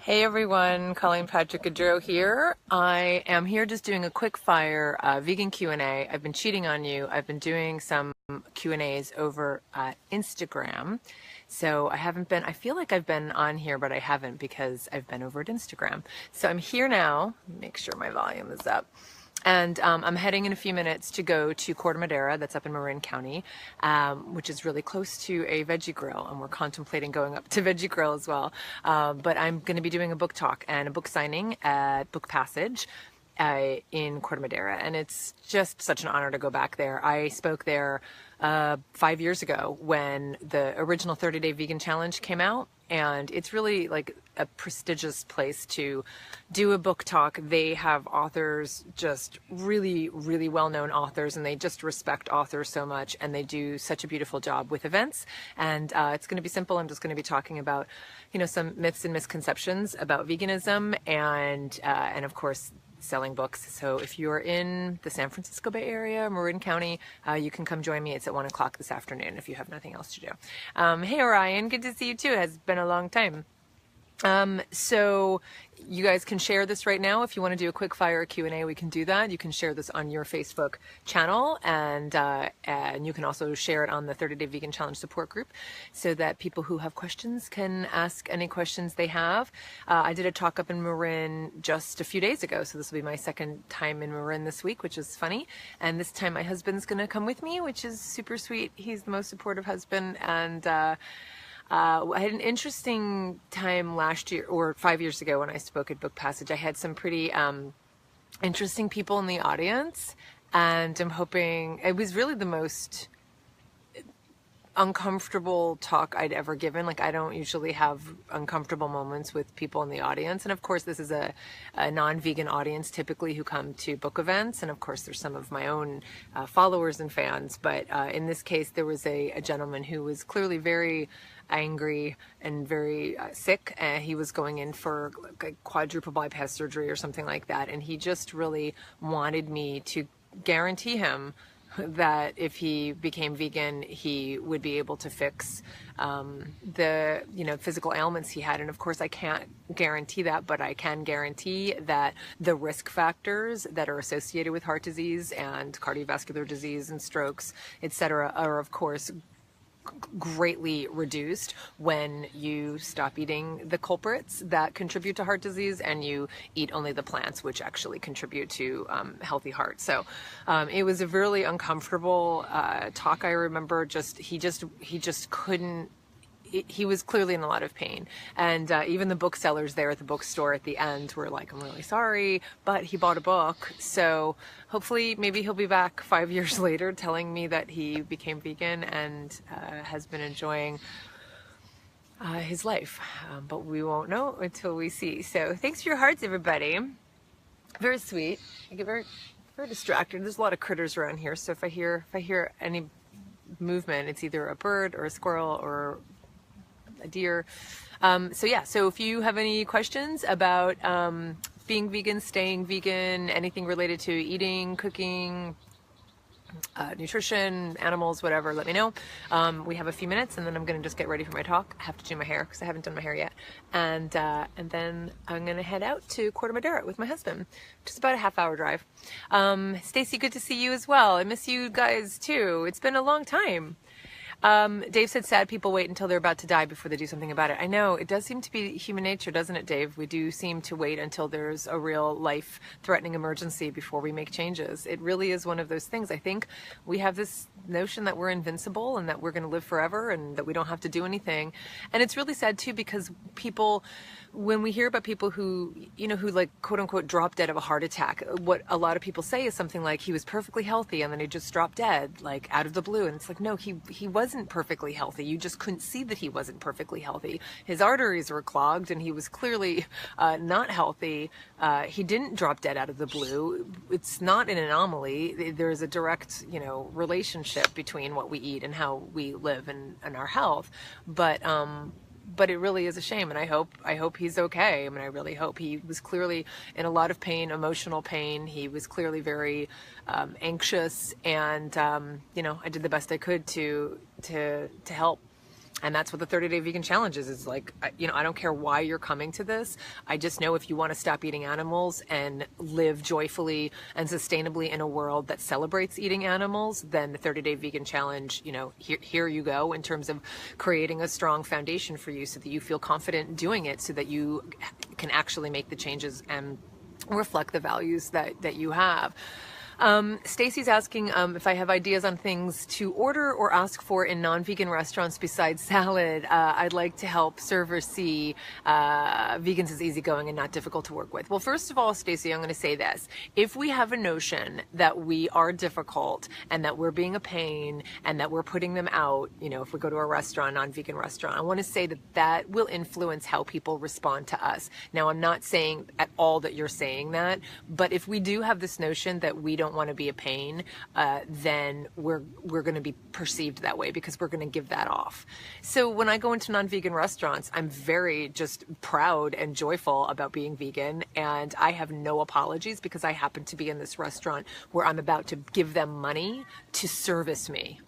Hey everyone, Colleen Patrick-Goudreau here. I am here just doing a quick fire vegan Q&A. I've been cheating on you. I've been doing some Q&As over Instagram. So I feel like I've been on here, but I haven't because I've been over at Instagram. So I'm here now. Make sure my volume is up. And I'm heading in a few minutes to go to Corte Madera, that's up in Marin County, which is really close to a veggie grill, and we're contemplating going up to Veggie Grill as well. But I'm going to be doing a book talk and a book signing at Book Passage in Corte Madera, and it's just such an honor to go back there. I spoke there 5 years ago when the original 30-day vegan challenge came out, and it's really like a prestigious place to do a book talk. They have authors, just really, really well-known authors, and they just respect authors so much, and they do such a beautiful job with events. And it's going to be simple. I'm just going to be talking about, some myths and misconceptions about veganism, and of course, selling books. So if you're in the San Francisco Bay Area, Marin County, you can come join me. It's at 1 o'clock this afternoon if you have nothing else to do. Hey Orion, good to see you too. It has been a long time. So you guys can share this right now. If you want to do a quick fire Q&A, we can do that. You can share this on your Facebook channel, and you can also share it on the 30-Day Vegan Challenge support group so that people who have questions can ask any questions they have. I did a talk up in Marin just a few days ago, so this will be my second time in Marin this week, which is funny. And this time my husband's going to come with me, which is super sweet. He's the most supportive husband, and I had an interesting time last year, or 5 years ago, when I spoke at Book Passage. I had some pretty interesting people in the audience, and I'm hoping it was really the most uncomfortable talk I'd ever given. Like, I don't usually have uncomfortable moments with people in the audience, and of course this is a non-vegan audience typically who come to book events, and of course there's some of my own followers and fans, but in this case there was a gentleman who was clearly very angry and very sick. He was going in for like quadruple bypass surgery or something like that, and he just really wanted me to guarantee him that if he became vegan, he would be able to fix the physical ailments he had. And of course I can't guarantee that, but I can guarantee that the risk factors that are associated with heart disease and cardiovascular disease and strokes, etc., are of course greatly reduced when you stop eating the culprits that contribute to heart disease and you eat only the plants which actually contribute to healthy heart. So it was a really uncomfortable talk. I remember he just couldn't. He was clearly in a lot of pain, and even the booksellers there at the bookstore at the end were like, I'm really sorry, but he bought a book. So hopefully maybe he'll be back 5 years later telling me that he became vegan and has been enjoying his life, but we won't know until we see. So thanks for your hearts, everybody. Very sweet. I get very distracted. There's a lot of critters around here, so if I hear any movement, it's either a bird or a squirrel or a deer. So if you have any questions about being vegan, staying vegan, anything related to eating, cooking, nutrition, animals, whatever, let me know. We have a few minutes, and then I'm going to just get ready for my talk. I have to do my hair because I haven't done my hair yet, and then I'm going to head out to Corte Madera with my husband, which is about a half-hour drive. Stacy, good to see you as well. I miss you guys too. It's been a long time. Dave said sad people wait until they're about to die before they do something about it. I know, it does seem to be human nature, doesn't it, Dave? We do seem to wait until there's a real life-threatening emergency before we make changes. It really is one of those things. I think we have this notion that we're invincible and that we're going to live forever and that we don't have to do anything. And it's really sad too, because when we hear about people who like quote unquote drop dead of a heart attack, what a lot of people say is something like he was perfectly healthy and then he just dropped dead, like out of the blue. And it's like, no, he wasn't perfectly healthy. You just couldn't see that he wasn't perfectly healthy. His arteries were clogged and he was clearly not healthy. He didn't drop dead out of the blue. It's not an anomaly. There is a direct, relationship between what we eat and how we live and our health. But it really is a shame, and I hope he's okay. I mean, I really hope. He was clearly in a lot of pain, emotional pain. He was clearly very anxious, and I did the best I could to help. And that's what the 30-day vegan challenge is like, I don't care why you're coming to this. I just know if you want to stop eating animals and live joyfully and sustainably in a world that celebrates eating animals, then the 30-day vegan challenge, here you go, in terms of creating a strong foundation for you so that you feel confident doing it, so that you can actually make the changes and reflect the values that you have. Stacy's asking if I have ideas on things to order or ask for in non-vegan restaurants besides salad. I'd like to help servers see vegans as easygoing and not difficult to work with. Well, first of all, Stacy, I'm going to say this. If we have a notion that we are difficult and that we're being a pain and that we're putting them out, if we go to a restaurant, non-vegan restaurant, I want to say that will influence how people respond to us. Now, I'm not saying at all that you're saying that, but if we do have this notion that we don't want to be a pain, then we're going to be perceived that way because we're going to give that off. So when I go into non-vegan restaurants, I'm very just proud and joyful about being vegan, and I have no apologies because I happen to be in this restaurant where I'm about to give them money to service me,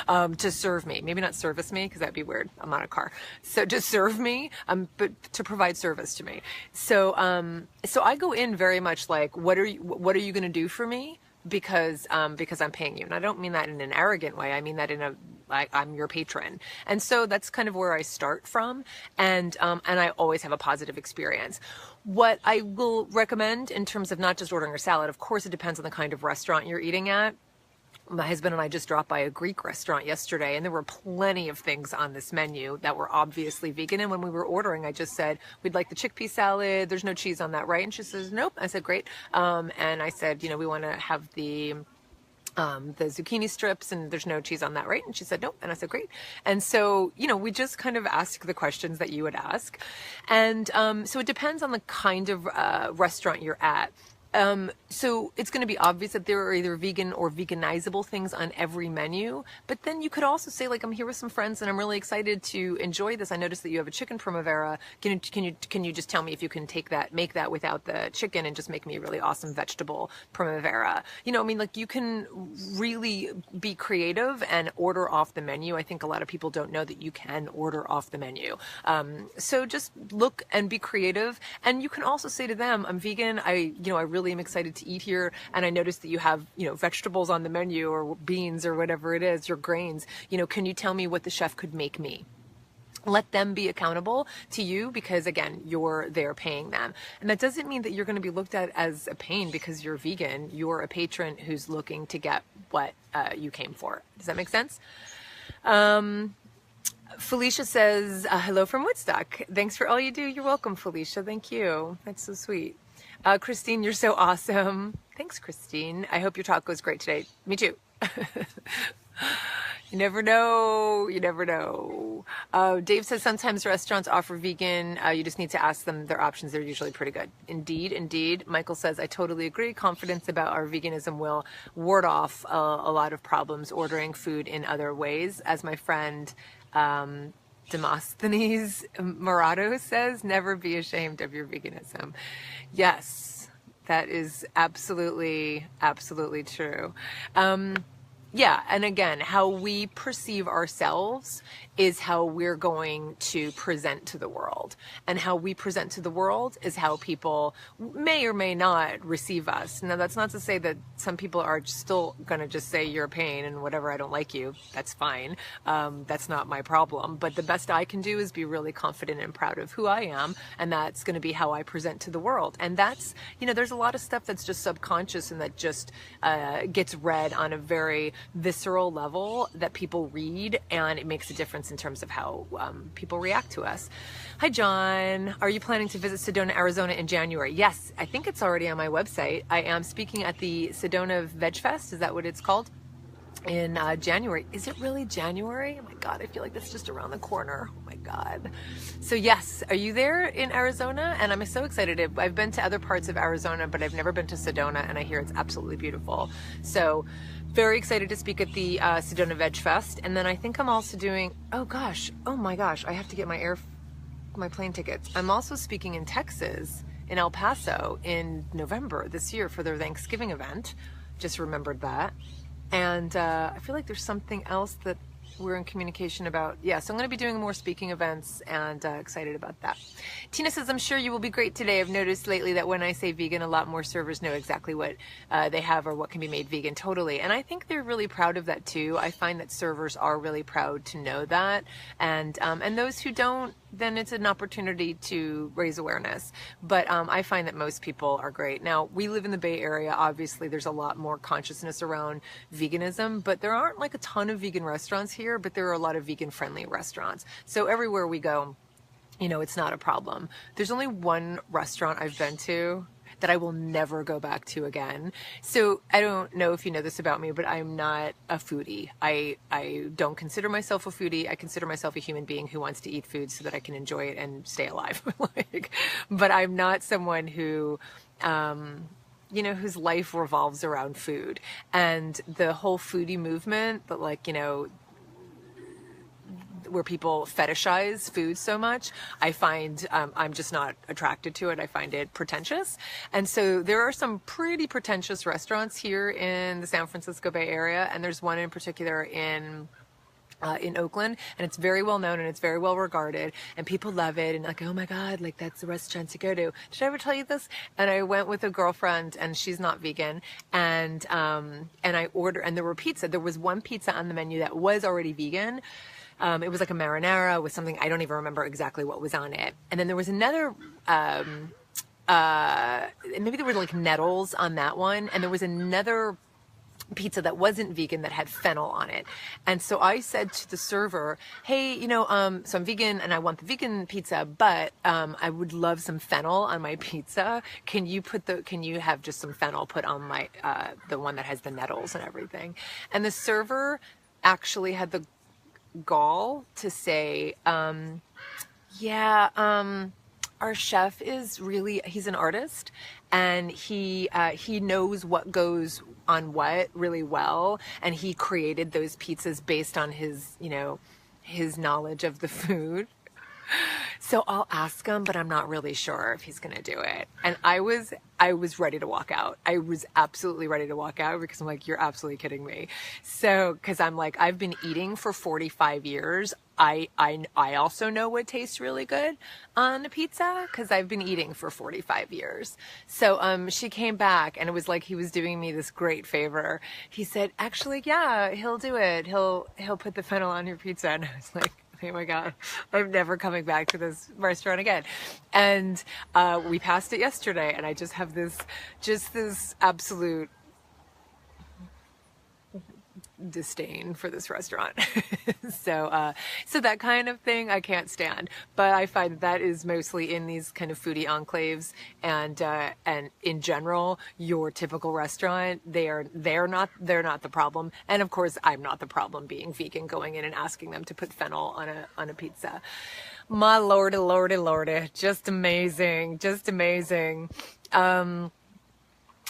to serve me. Maybe not service me because that'd be weird. I'm not a car. So to serve me, but to provide service to me. So I go in very much like, what are you going to do for me? Because I'm paying you. And I don't mean that in an arrogant way. I mean that in I'm your patron. And so that's kind of where I start from. And I always have a positive experience. What I will recommend in terms of not just ordering a salad, of course, it depends on the kind of restaurant you're eating at. My husband and I just dropped by a Greek restaurant yesterday, and there were plenty of things on this menu that were obviously vegan. And when we were ordering, I just said, we'd like the chickpea salad. There's no cheese on that, right? And she says, nope. I said, great. And I said, we want to have the zucchini strips, and there's no cheese on that, right? And she said, nope. And I said, great. And so, we just kind of ask the questions that you would ask. And so it depends on the kind of restaurant you're at. So it's going to be obvious that there are either vegan or veganizable things on every menu, but then you could also say, like, I'm here with some friends and I'm really excited to enjoy this. I noticed that you have a chicken primavera. Can you just tell me if you can make that without the chicken and just make me a really awesome vegetable primavera? You can really be creative and order off the menu. I think a lot of people don't know that you can order off the menu. So just look and be creative. And you can also say to them, I'm vegan. I really am excited to eat here, and I noticed that you have vegetables on the menu, or beans, or whatever it is, your grains. Can you tell me what the chef could make me? Let them be accountable to you, because again, you're there paying them. And that doesn't mean that you're going to be looked at as a pain because you're vegan. You're a patron who's looking to get what you came for. Does that make sense? Felicia says, hello from Woodstock. Thanks for all you do. You're welcome, Felicia. Thank you. That's so sweet. Christine, you're so awesome. Thanks, Christine. I hope your talk goes great today. Me too. You never know. You never know. Dave says sometimes restaurants offer vegan. You just need to ask them their options. They're usually pretty good. Indeed, indeed. Michael says, I totally agree. Confidence about our veganism will ward off a lot of problems ordering food in other ways. As my friend Demosthenes Morato says, never be ashamed of your veganism. Yes, that is absolutely, absolutely true. Yeah, and again, how we perceive ourselves is how we're going to present to the world. And how we present to the world is how people may or may not receive us. Now, that's not to say that some people are still going to just say you're a pain and whatever, I don't like you. That's fine. That's not my problem. But the best I can do is be really confident and proud of who I am. And that's going to be how I present to the world. And that's, there's a lot of stuff that's just subconscious and that just gets read on a very visceral level that people read, and it makes a difference in terms of how people react to us. Hi, John. Are you planning to visit Sedona, Arizona in January? Yes, I think it's already on my website. I am speaking at the Sedona Veg Fest. Is that what it's called? In January. Is it really January? Oh my God, I feel like that's just around the corner. Oh my God. So yes, are you there in Arizona? And I'm so excited. I've been to other parts of Arizona, but I've never been to Sedona, and I hear it's absolutely beautiful. So very excited to speak at the Sedona Veg Fest. And then I think I'm also doing, oh my gosh, I have to get my plane tickets. I'm also speaking in Texas, in El Paso in November this year for their Thanksgiving event. Just remembered that. And I feel like there's something else that we're in communication about, yeah, so I'm going to be doing more speaking events, and excited about that. Tina says, I'm sure you will be great today. I've noticed lately that when I say vegan, a lot more servers know exactly what they have or what can be made vegan. Totally. And I think they're really proud of that too. I find that servers are really proud to know that. And those who don't, then it's an opportunity to raise awareness. But I find that most people are great. Now, we live in the Bay Area. Obviously, there's a lot more consciousness around veganism, but there aren't like a ton of vegan restaurants here, but there are a lot of vegan-friendly restaurants. So everywhere we go, you know, it's not a problem. There's only one restaurant I've been to that I will never go back to again. So I don't know if you know this about me, but I'm not a foodie. I don't consider myself a foodie. I consider myself a human being who wants to eat food so that I can enjoy it and stay alive. But I'm not someone who, you know, whose life revolves around food. And the whole foodie movement, that, like, you know, where people fetishize food so much, I find I'm just not attracted to it. I find it pretentious. And so there are some pretty pretentious restaurants here in the San Francisco Bay Area, and there's one in particular in Oakland, and it's very well known and it's very well regarded, and people love it, and like, oh my God, like that's the restaurant to go to. Did I ever tell you this? And I went with a girlfriend, and she's not vegan, and I ordered, and there were pizza. There was one pizza on the menu that was already vegan. It was like a marinara with something, I don't even remember exactly what was on it. And then there was another, maybe there were like nettles on that one. And there was another pizza that wasn't vegan that had fennel on it. And so I said to the server, hey, you know, so I'm vegan and I want the vegan pizza, but I would love some fennel on my pizza. Can you have just some fennel put on my, the one that has the nettles and everything? And the server actually had the gall to say, our chef is really, he's an artist, and he knows what goes on what really well, and he created those pizzas based on his, you know, his knowledge of the food. So I'll ask him, but I'm not really sure if he's going to do it. And I was ready to walk out. I was absolutely ready to walk out, because I'm like, you're absolutely kidding me. So, because I'm like, I've been eating for 45 years. I also know what tastes really good on a pizza, because I've been eating for 45 years. So she came back, and it was like he was doing me this great favor. He said, actually, yeah, he'll do it. He'll put the fennel on your pizza. And I was like, oh my God, I'm never coming back to this restaurant again. And we passed it yesterday, and I just have this absolute disdain for this restaurant. So that kind of thing I can't stand. But I find that is mostly in these kind of foodie enclaves, and in general, your typical restaurant, they're not the problem. And of course, I'm not the problem, being vegan, going in and asking them to put fennel on a pizza. My lordy, lordy, lordy, just amazing, just amazing.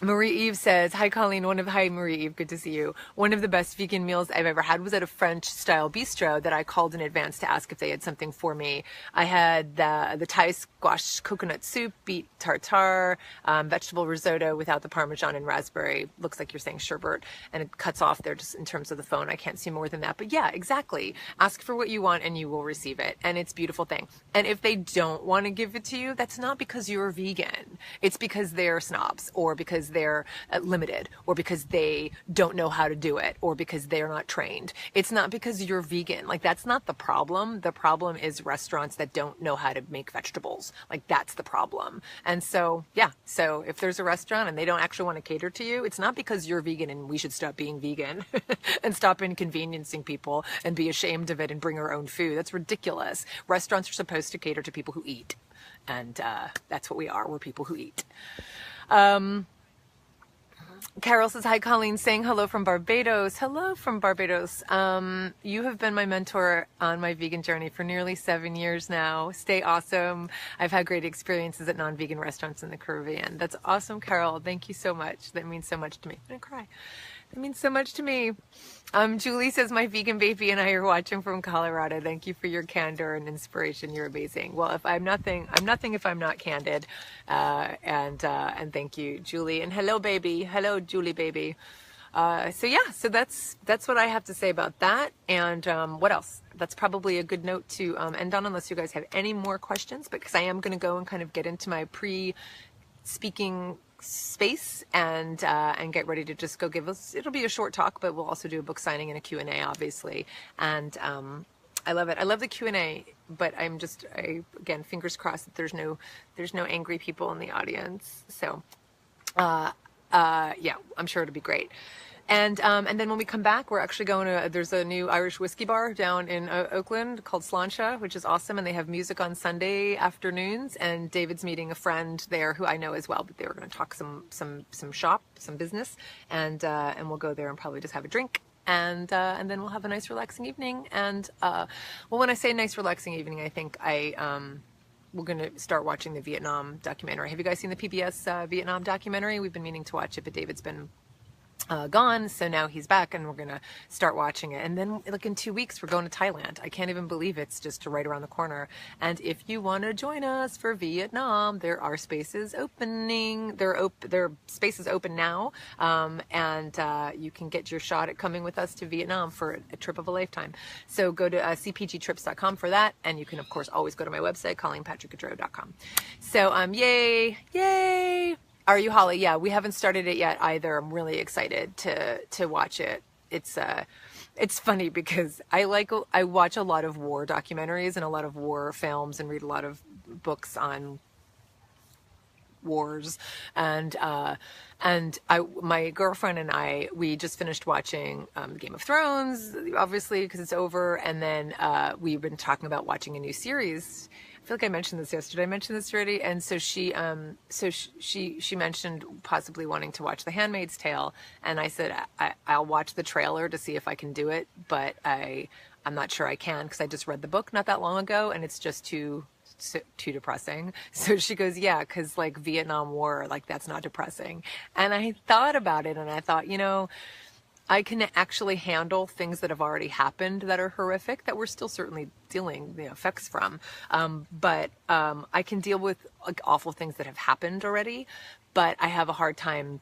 Marie Eve says, hi Colleen, hi Marie Eve, good to see you. One of the best vegan meals I've ever had was at a French style bistro that I called in advance to ask if they had something for me. I had the Thai squash coconut soup, beet tartare, vegetable risotto without the Parmesan and raspberry. Looks like you're saying sherbet, and it cuts off there just in terms of the phone. I can't see more than that, but yeah, exactly. Ask for what you want and you will receive it, and it's a beautiful thing. And if they don't want to give it to you, that's not because you're vegan. It's because they're snobs, or because they're limited, or because they don't know how to do it, or because they're not trained. It's not because you're vegan. Like, that's not the problem. The problem is restaurants that don't know how to make vegetables. Like, that's the problem. And so, yeah, so if there's a restaurant and they don't actually want to cater to you, it's not because you're vegan and we should stop being vegan and stop inconveniencing people and be ashamed of it and bring our own food. That's ridiculous. Restaurants are supposed to cater to people who eat. And that's what we are. We're people who eat. Carol says, hi Colleen, saying hello from Barbados. Hello from Barbados. You have been my mentor on my vegan journey for nearly 7 years now. Stay awesome. I've had great experiences at non-vegan restaurants in the Caribbean. That's awesome, Carol. Thank you so much. That means so much to me. I'm gonna cry. That means so much to me. Julie says, my vegan baby and I are watching from Colorado. Thank you for your candor and inspiration. You're amazing. Well, if I'm nothing if I'm not candid. And thank you, Julie. And hello, baby. Hello, Julie, baby. So yeah, so that's what I have to say about that. And what else? That's probably a good note to end on, unless you guys have any more questions, because I am going to go and kind of get into my pre-speaking space and get ready to just go give us, it'll be a short talk, but we'll also do a book signing and a Q&A, obviously. And I love it. I love the Q&A, but again, fingers crossed that there's no angry people in the audience. So yeah, I'm sure it'll be great. And then when we come back, we're actually going to, there's a new Irish whiskey bar down in Oakland called Sláinte, which is awesome. And they have music on Sunday afternoons. And David's meeting a friend there who I know as well, but they were going to talk some shop, some business. And we'll go there and probably just have a drink. And then we'll have a nice relaxing evening. And well, when I say nice relaxing evening, I think we're going to start watching the Vietnam documentary. Have you guys seen the PBS Vietnam documentary? We've been meaning to watch it, but David's been gone, so now he's back and we're gonna start watching it. And then like in 2 weeks we're going to Thailand. I can't even believe it's just right around the corner. And if you want to join us for Vietnam, there are spaces opening. There are spaces open now, and you can get your shot at coming with us to Vietnam for a trip of a lifetime. So go to cpgtrips.com for that, and you can of course always go to my website ColleenPatrick-Goudreau.com. So yay. Are you, Holly? Yeah, we haven't started it yet either. I'm really excited to watch it. It's funny because I watch a lot of war documentaries and a lot of war films and read a lot of books on wars. And my girlfriend and I, we just finished watching Game of Thrones, obviously, because it's over. And then we've been talking about watching a new series. I feel like I mentioned this yesterday. I mentioned this already. And so she mentioned possibly wanting to watch The Handmaid's Tale. And I said, I'll watch the trailer to see if I can do it. But I'm not sure I can, because I just read the book not that long ago and it's just too depressing. So she goes, yeah, because like Vietnam War, like that's not depressing. And I thought about it and I thought, I can actually handle things that have already happened that are horrific, that we're still certainly dealing the effects from. But I can deal with like awful things that have happened already, but I have a hard time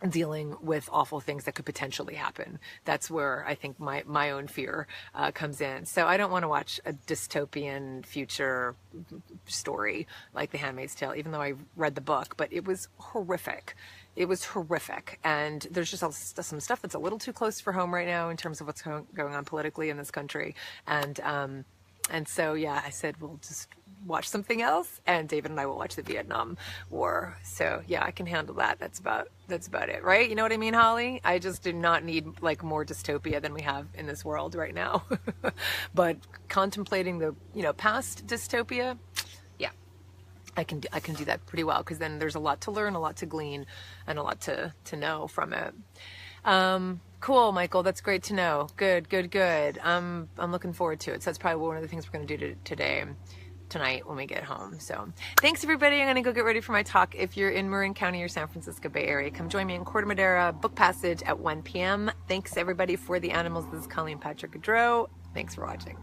dealing with awful things that could potentially happen. That's where I think my own fear comes in. So I don't want to watch a dystopian future story like The Handmaid's Tale, even though I read the book, but it was horrific. It was horrific. And there's just some stuff that's a little too close for home right now in terms of what's going on politically in this country. And so, yeah, I said, we'll just watch something else, and David and I will watch the Vietnam War. So yeah, I can handle that. That's about it, right? You know what I mean, Holly? I just do not need like more dystopia than we have in this world right now. But contemplating the, past dystopia, yeah, I can do that pretty well, because then there's a lot to learn, a lot to glean, and a lot to know from it. Cool, Michael. That's great to know. Good. I'm looking forward to it. So that's probably one of the things we're going to do tonight when we get home. So thanks everybody. I'm going to go get ready for my talk. If you're in Marin County or San Francisco Bay Area, come join me in Corte Madera Book Passage at 1 p.m. Thanks everybody for the animals. This is Colleen Patrick-Goudreau. Thanks for watching.